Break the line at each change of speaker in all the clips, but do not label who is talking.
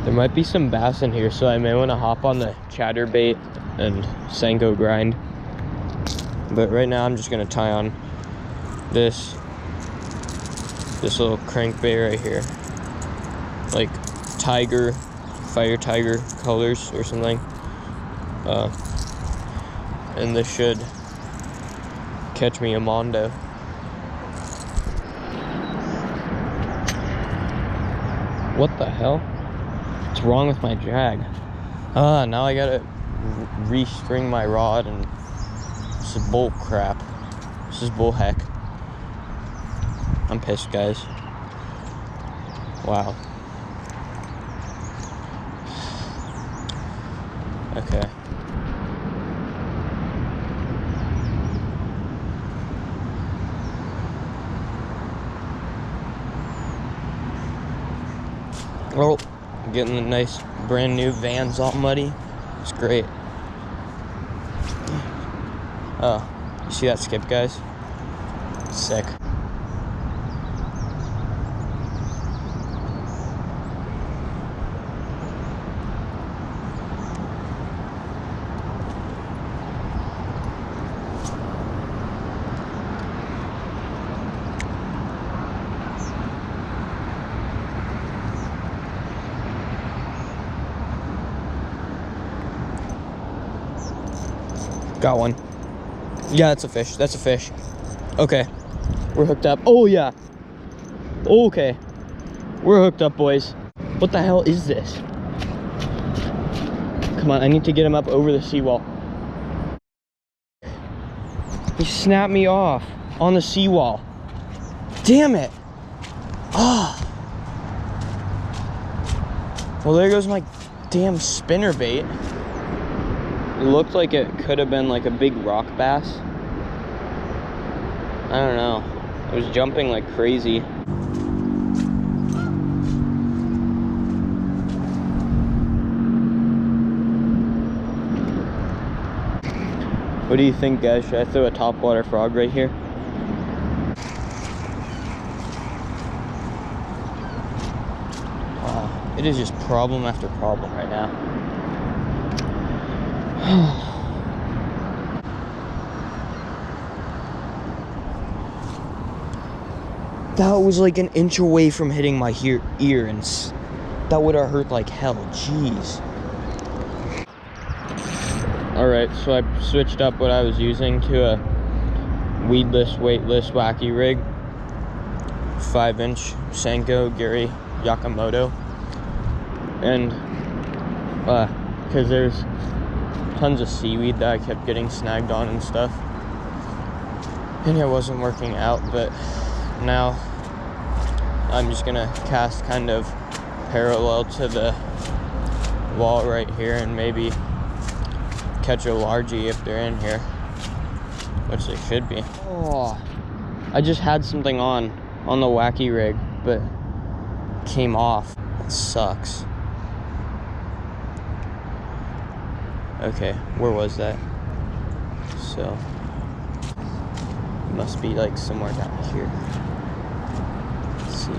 There might be some bass in here, so I may want to hop on the chatterbait and Senko grind. But right now I'm just gonna tie on this little crankbait right here, like fire tiger colors or something. And this should catch me a mondo. What the hell? What's wrong with my drag? Now I gotta restring my rod, and this is bull crap. This is bull heck. I'm pissed, guys. Wow. Okay. Well, getting the nice brand new Vans all muddy. It's great. Oh, you see that skip, guys? Sick. Got one. Yeah, that's a fish. That's a fish. Okay. We're hooked up. Oh, yeah. Okay. We're hooked up, boys. What the hell is this? Come on, I need to get him up over the seawall. He snapped me off on the seawall. Damn it. Ah. Well, there goes my damn spinner bait. It looked like it could have been like a big rock bass. I don't know. It was jumping like crazy. What do you think, guys? Should I throw a topwater frog right here? Wow, it is just problem after problem right now. That was like an inch away from hitting my ear, and that would have hurt like hell. Jeez. Alright, so I switched up what I was using to a weedless, weightless, wacky rig. 5-inch Senko Gary Yakamoto. And because there's tons of seaweed that I kept getting snagged on and stuff, and it wasn't working out. But now I'm just gonna cast kind of parallel to the wall right here and maybe catch a largie if they're in here, which they should be. Oh, I just had something on the wacky rig, but it came off. It sucks. Okay, where was that? So, it must be like somewhere down here. Let's see.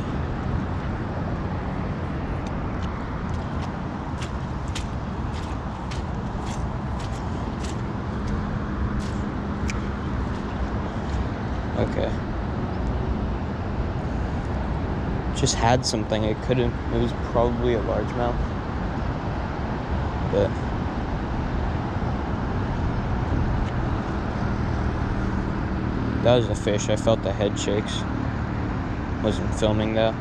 Okay. Just had something. It was probably a largemouth. But that was a fish. I felt the head shakes. Wasn't filming though.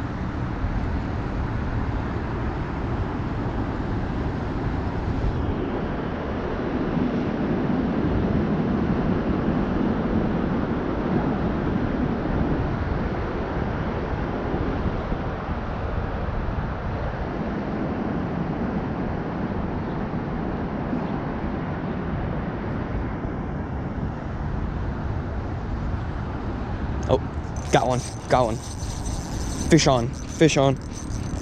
Oh, got one. Fish on.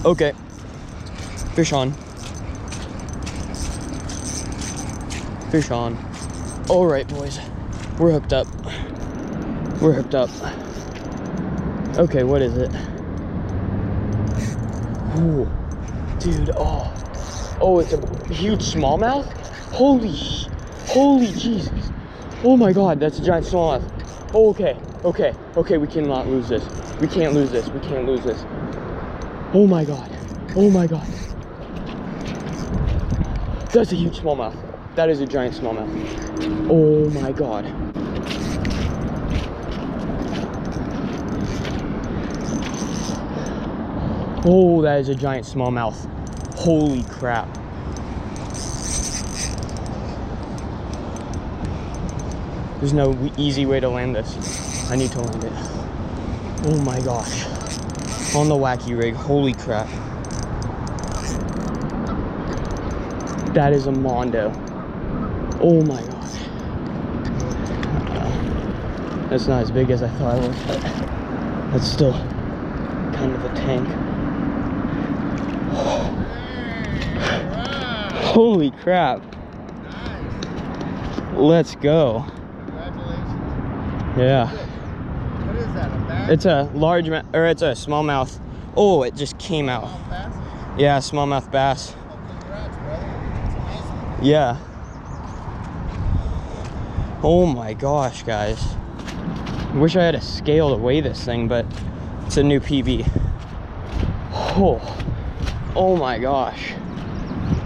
Okay. Fish on. All right, boys. We're hooked up. Okay, what is it? Ooh, Dude, oh, it's a huge smallmouth. Holy Jesus. Oh my God, that's a giant smallmouth. Oh, okay, we cannot lose this. We can't lose this. Oh my God. That's a huge smallmouth. That is a giant smallmouth. Oh my God. Oh, that is a giant smallmouth. Holy crap. There's no easy way to land this. I need to land it. Oh my gosh. On the wacky rig. Holy crap. That is a mondo. Oh my gosh. That's not as big as I thought it was, but that's still kind of a tank. Holy crap. Let's go.
Congratulations.
Yeah.
What is that, a bass?
It's a it's a smallmouth. Oh, it just came out.
Small bass?
Yeah, smallmouth bass.
Oh, congrats, brother. That's a nice one.
Yeah. Oh my gosh, guys. I wish I had a scale to weigh this thing, but it's a new PB. Oh my gosh.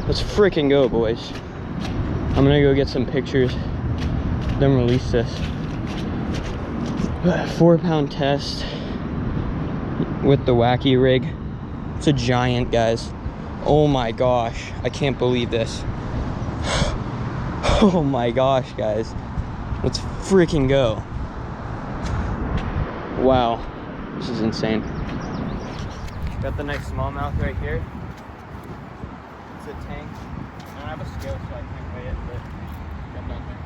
Let's freaking go, boys. I'm gonna go get some pictures, then release this. 4-pound test with the wacky rig. It's a giant, guys. Oh my gosh, I can't believe this. Oh my gosh, guys. Let's freaking go. Wow, this is insane. Got the nice smallmouth right here. It's a tank. I don't have a scale, so I can't weigh it, but got that there.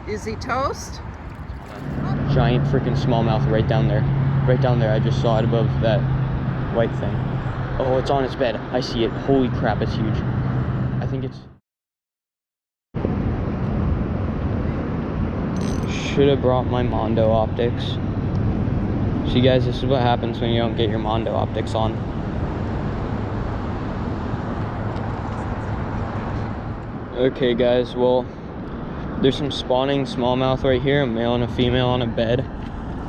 Is he toast?
Giant freaking smallmouth right down there. Right down there. I just saw it above that white thing. Oh, it's on its bed. I see it. Holy crap, it's huge. I think it's... Should have brought my Mondo optics. See, guys, this is what happens when you don't get your Mondo optics on. Okay, guys, well, there's some spawning smallmouth right here, a male and a female on a bed.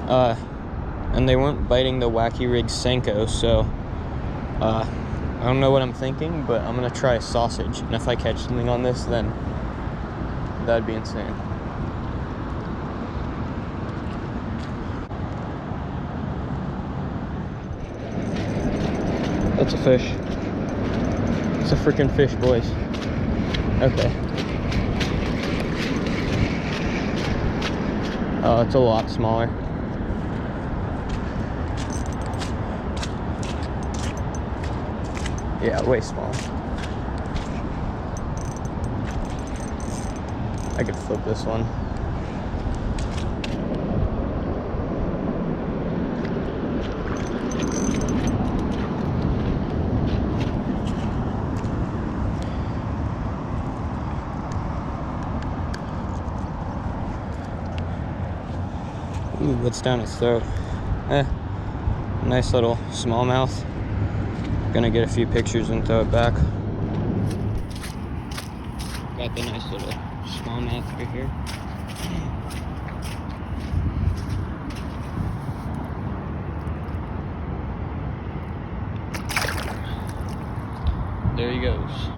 And they weren't biting the wacky rig Senko, so I don't know what I'm thinking, but I'm gonna try a sausage. And if I catch something on this, then that'd be insane. That's a fish. It's a freaking fish, boys. Okay. Oh, it's a lot smaller. Yeah, way small. I could flip this one. Ooh, what's down his throat? Nice little smallmouth. Gonna get a few pictures and throw it back. Got the nice little smallmouth right here. There he goes.